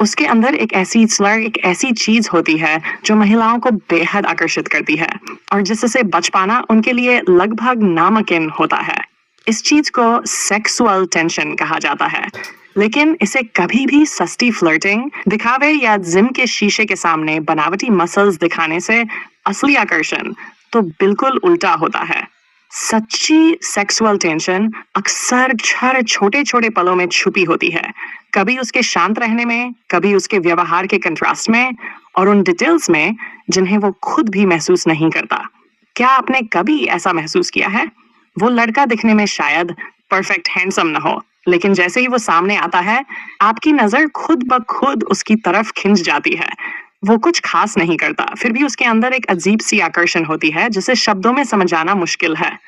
उसके अंदर एक ऐसी स्लर, एक ऐसी चीज होती है जो महिलाओं को बेहद आकर्षित करती है और जिससे बच पाना उनके लिए लगभग नामुमकिन होता है। इस चीज को सेक्सुअल टेंशन कहा जाता है, लेकिन इसे कभी भी सस्ती फ्लर्टिंग, दिखावे या जिम के शीशे के सामने बनावटी मसल्स दिखाने से असली आकर्षण तो बिल्कुल उल्टा होता है। सच्ची सेक्सुअल टेंशन अक्सर हर छोटे छोटे पलों में छुपी होती है, कभी उसके शांत रहने में, कभी उसके व्यवहार के कंट्रास्ट में और उन डिटेल्स में जिन्हें वो खुद भी महसूस नहीं करता। क्या आपने कभी ऐसा महसूस किया है? वो लड़का दिखने में शायद परफेक्ट हैंडसम न हो, लेकिन जैसे ही वो सामने आता है, आपकी नजर खुद ब खुद उसकी तरफ खिंच जाती है। वो कुछ खास नहीं करता, फिर भी उसके अंदर एक अजीब सी आकर्षण होती है जिसे शब्दों में समझाना मुश्किल है।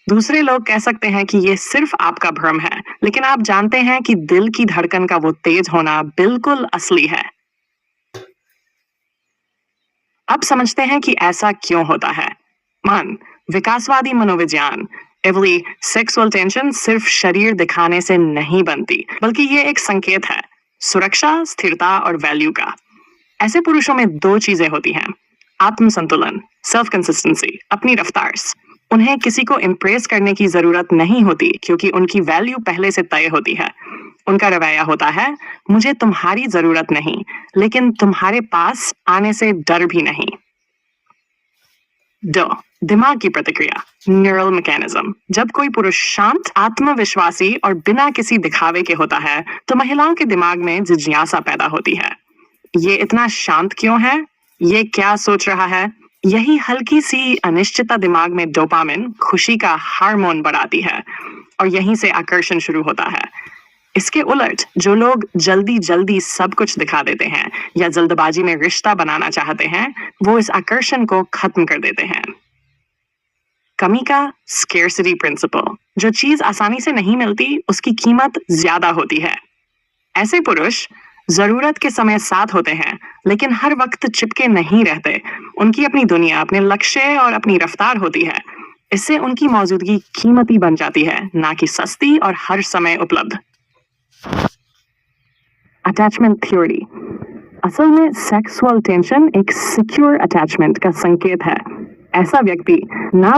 दूसरे लोग कह सकते हैं कि ये सिर्फ आपका भ्रम है, लेकिन आप जानते हैं कि दिल की धड़कन का वो तेज होना बिल्कुल असली है। अब समझते हैं कि ऐसा क्यों होता है। मन, विकासवादी मनोविज्ञान, एवली सेक्सुअल टेंशन सिर्फ शरीर दिखाने से नहीं बनती, बल्कि ये एक संकेत है सुरक्षा, स्थिरता और वैल्यू का। ऐसे पुरुषों में दो चीजें होती हैं, आत्मसंतुलन, सेल्फ कंसिस्टेंसी, अपनी रफ्तार। उन्हें किसी को इम्प्रेस करने की जरूरत नहीं होती क्योंकि उनकी वैल्यू पहले से तय होती है। उनका रवैया होता है, मुझे तुम्हारी जरूरत नहीं, लेकिन तुम्हारे पास आने से डर भी नहीं। ड दिमाग की प्रतिक्रिया, न्यूरल मैकेनिज्म। जब कोई पुरुष शांत, आत्मविश्वासी और बिना किसी दिखावे के होता है, तो महिलाओं के दिमाग में जिज्ञासा पैदा होती है। ये इतना शांत क्यों है? ये क्या सोच रहा है? यही हल्की सी अनिश्चितता दिमाग में डोपामिन, खुशी का हार्मोन बढ़ाती है और यहीं से आकर्षण शुरू होता है। इसके उलट जो लोग जल्दी जल्दी सब कुछ दिखा देते हैं या जल्दबाजी में रिश्ता बनाना चाहते हैं, वो इस आकर्षण को खत्म कर देते हैं। कमी का स्केर्सिटी प्रिंसिपल, जो चीज आसानी से नहीं मिलती उसकी कीमत ज्यादा होती है। ऐसे पुरुष जरूरत के समय साथ होते हैं, लेकिन हर वक्त चिपके नहीं रहते। उनकी अपनी दुनिया, अपने लक्ष्य और अपनी रफ्तार होती है। इससे उनकी मौजूदगी कीमती बन जाती है, ना कि सस्ती और हर समय उपलब्ध। अटैचमेंट थ्योरी, असल में सेक्सुअल टेंशन एक सिक्योर अटैचमेंट का संकेत है। ऐसा व्यक्ति ना